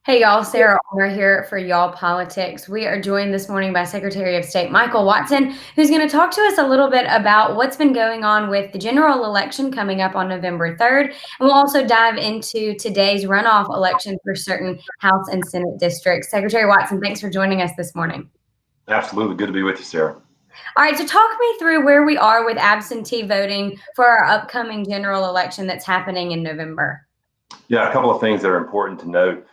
Hey y'all, Sarah Armour here for Y'all Politics. We are joined this morning by Secretary of State Michael Watson, who's going to talk to us a little bit about what's been going on with the general election coming up on November 3rd. And we'll also dive into today's runoff election for certain House and Senate districts. Secretary Watson, thanks for joining us this morning. Absolutely. Good to be with you, Sarah. All right, so talk me through where we are with absentee voting for our upcoming general election that's happening in November. Yeah, a couple of things that are important to note.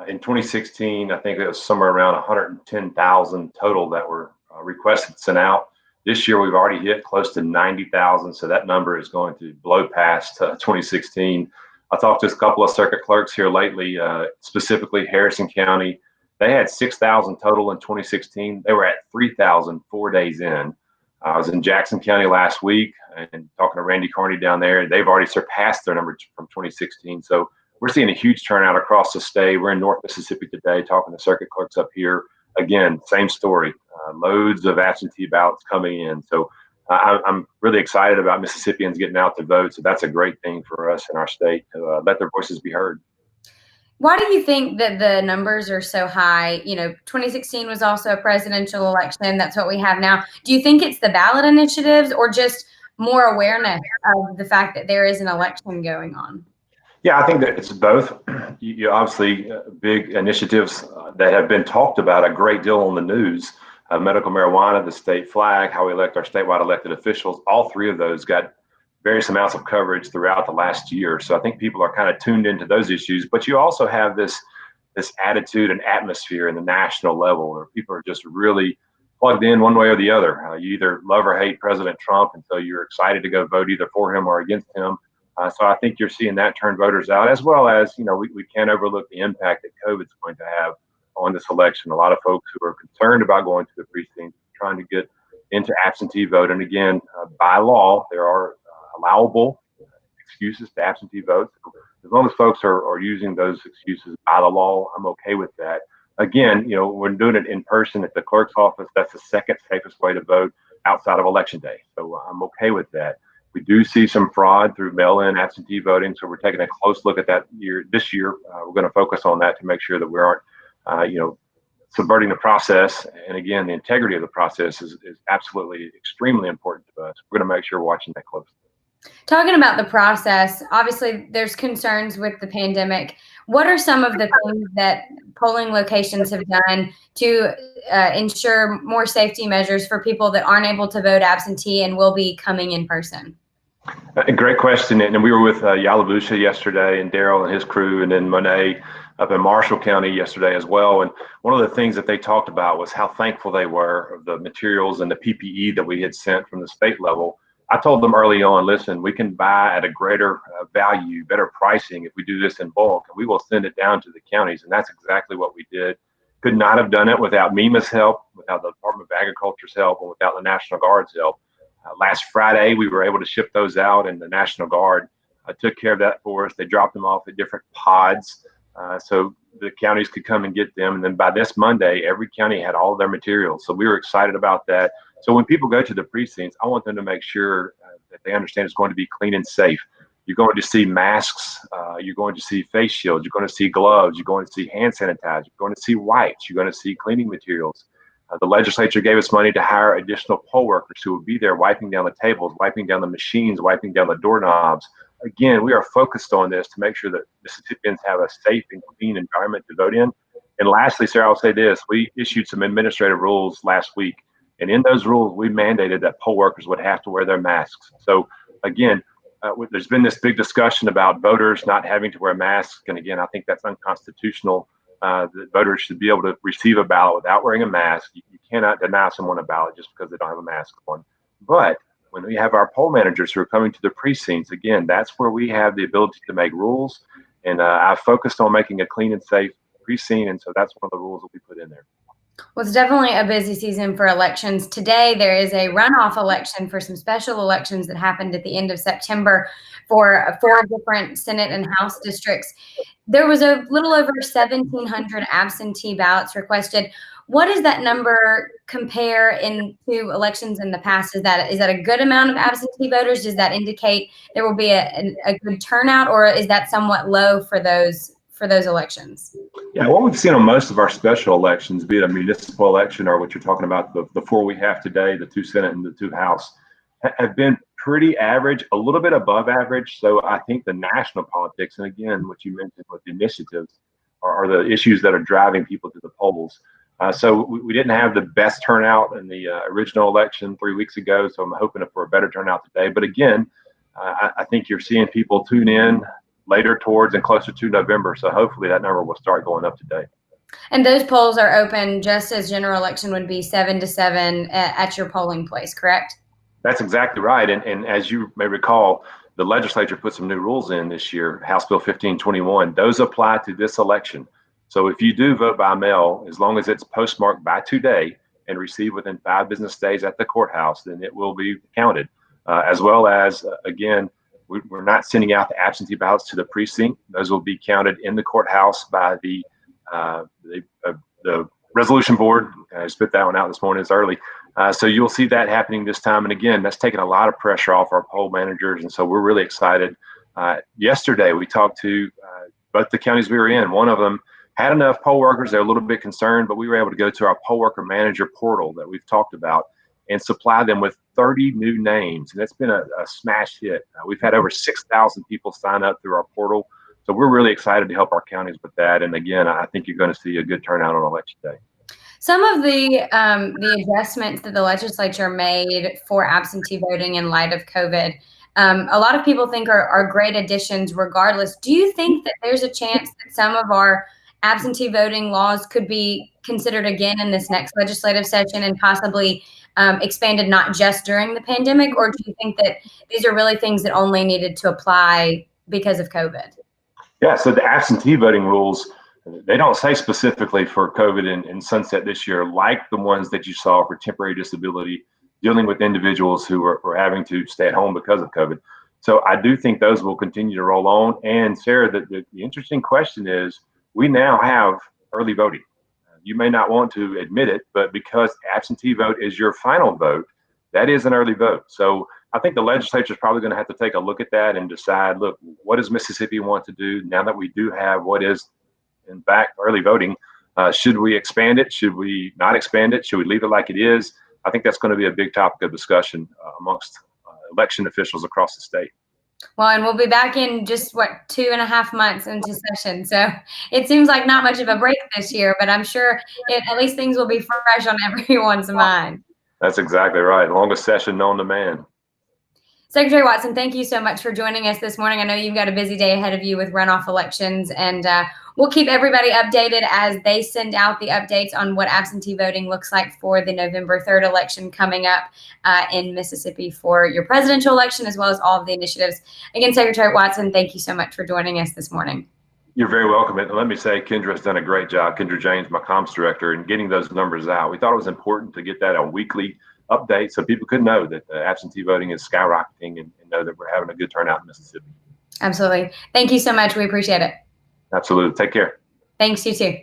In 2016, I think it was somewhere around 110,000 total that were requested sent out. This year, we've already hit close to 90,000, so that number is going to blow past 2016. I talked to a couple of circuit clerks here lately, specifically Harrison County. They had 6,000 total in 2016. They were at 3,000 4 days in. I was in Jackson County last week and talking to Randy Carney down there. They've already surpassed their numbers from 2016. So we're seeing a huge turnout across the state. We're in North Mississippi today talking to circuit clerks up here. Again, same story, loads of absentee ballots coming in. So I'm really excited about Mississippians getting out to vote. So that's a great thing for us in our state to let their voices be heard. Why do you think that the numbers are so high? 2016 was also a presidential election. That's what we have now. Do you think it's the ballot initiatives or just more awareness of the fact that there is an election going on? Yeah, I think that it's both. You obviously big initiatives that have been talked about a great deal on the news. Medical marijuana, the state flag, how we elect our statewide elected officials. All three of those got various amounts of coverage throughout the last year. So I think people are kind of tuned into those issues. But you also have this attitude and atmosphere in the national level where people are just really plugged in one way or the other. You either love or hate President Trump, and so you're excited to go vote either for him or against him. So I think you're seeing that turn voters out, as well as, we can't overlook the impact that COVID's going to have on this election. A lot of folks who are concerned about going to the precinct, trying to get into absentee vote. And again, by law, there are allowable excuses to absentee vote. So as long as folks are using those excuses by the law, I'm okay with that. Again, we're doing it in person at the clerk's office. That's the second safest way to vote outside of election day. So I'm okay with that. We do see some fraud through mail-in absentee voting, so we're taking a close look at that this year. We're going to focus on that to make sure that we aren't, subverting the process. And again, the integrity of the process is absolutely extremely important to us. We're going to make sure we're watching that closely. Talking about the process, obviously there's concerns with the pandemic. What are some of the things that polling locations have done to ensure more safety measures for people that aren't able to vote absentee and will be coming in person? A great question. And we were with Yalabusha yesterday and Daryl and his crew, and then Monet up in Marshall County yesterday as well. And one of the things that they talked about was how thankful they were of the materials and the PPE that we had sent from the state level. I told them early on, listen, we can buy at a greater value, better pricing if we do this in bulk, and we will send it down to the counties. And that's exactly what we did. Could not have done it without MEMA's help, without the Department of Agriculture's help, and without the National Guard's help. Last Friday, we were able to ship those out, and the National Guard took care of that for us. They dropped them off at different pods so the counties could come and get them. And then by this Monday, every county had all of their materials. So we were excited about that. So when people go to the precincts, I want them to make sure that they understand it's going to be clean and safe. You're going to see masks. You're going to see face shields. You're going to see gloves. You're going to see hand sanitizer. You're going to see wipes. You're going to see cleaning materials. The legislature gave us money to hire additional poll workers who would be there wiping down the tables, wiping down the machines, wiping down the doorknobs. Again, we are focused on this to make sure that Mississippians have a safe and clean environment to vote in. And lastly, Sarah, I'll say this. We issued some administrative rules last week. And in those rules, we mandated that poll workers would have to wear their masks. So again, there's been this big discussion about voters not having to wear masks. And again, I think that's unconstitutional. That voters should be able to receive a ballot without wearing a mask. You cannot deny someone a ballot just because they don't have a mask on. But when we have our poll managers who are coming to the precincts, again, that's where we have the ability to make rules. And I focused on making a clean and safe precinct. And so that's one of the rules that we put in there. Well, it's definitely a busy season for elections. Today, there is a runoff election for some special elections that happened at the end of September for 4 different Senate and House districts. There was a little over 1,700 absentee ballots requested. What does that number compare into elections in the past? Is that a good amount of absentee voters? Does that indicate there will be a good turnout, or is that somewhat low for those for those elections? Yeah, what we've seen on most of our special elections, be it a municipal election or what you're talking about, the four we have today, the 2 Senate and the 2 House, have been pretty average, a little bit above average. So I think the national politics, and again, what you mentioned with the initiatives, are the issues that are driving people to the polls. So we didn't have the best turnout in the original election 3 weeks ago. So I'm hoping for a better turnout today. But again, I think you're seeing people tune in later towards and closer to November. So hopefully that number will start going up today. And those polls are open just as general election would be 7 to 7 at your polling place, correct? That's exactly right. And as you may recall, the legislature put some new rules in this year, House Bill 1521. Those apply to this election. So if you do vote by mail, as long as it's postmarked by today and received within 5 business days at the courthouse, then it will be counted. As well as, again, we're not sending out the absentee ballots to the precinct. Those will be counted in the courthouse by the resolution board. I spit that one out this morning. It's early. So you'll see that happening this time. And again, that's taken a lot of pressure off our poll managers. And so we're really excited. Yesterday, we talked to both the counties we were in. One of them had enough poll workers. They're a little bit concerned, but we were able to go to our poll worker manager portal that we've talked about and supply them with 30 new names. And that's been a smash hit. We've had over 6,000 people sign up through our portal. So we're really excited to help our counties with that. And again, I think you're going to see a good turnout on election day. Some of the adjustments that the legislature made for absentee voting in light of COVID, a lot of people think are great additions regardless. Do you think that there's a chance that some of our absentee voting laws could be considered again in this next legislative session and possibly expanded not just during the pandemic? Or do you think that these are really things that only needed to apply because of COVID? Yeah, so the absentee voting rules, they don't say specifically for COVID and sunset this year, like the ones that you saw for temporary disability, dealing with individuals who were having to stay at home because of COVID. So I do think those will continue to roll on. And Sarah, the interesting question is, we now have early voting. You may not want to admit it, but because absentee vote is your final vote, that is an early vote. So I think the legislature is probably going to have to take a look at that and decide, look, what does Mississippi want to do now that we do have what is, in fact, early voting? Should we expand it? Should we not expand it? Should we leave it like it is? I think that's going to be a big topic of discussion amongst election officials across the state. Well, and we'll be back in just 2.5 months into session. So it seems like not much of a break this year, but I'm sure at least things will be fresh on everyone's mind. That's exactly right. Longest session known to man. Secretary Watson, thank you so much for joining us this morning. I know you've got a busy day ahead of you with runoff elections, and we'll keep everybody updated as they send out the updates on what absentee voting looks like for the November 3rd election coming up in Mississippi for your presidential election, as well as all of the initiatives. Again, Secretary Watson, thank you so much for joining us this morning. You're very welcome. And let me say, Kendra's done a great job. Kendra James, my comms director, in getting those numbers out. We thought it was important to get that on weekly update so people could know that absentee voting is skyrocketing and know that we're having a good turnout in Mississippi. Absolutely. Thank you so much. We appreciate it. Absolutely. Take care. Thanks, you too.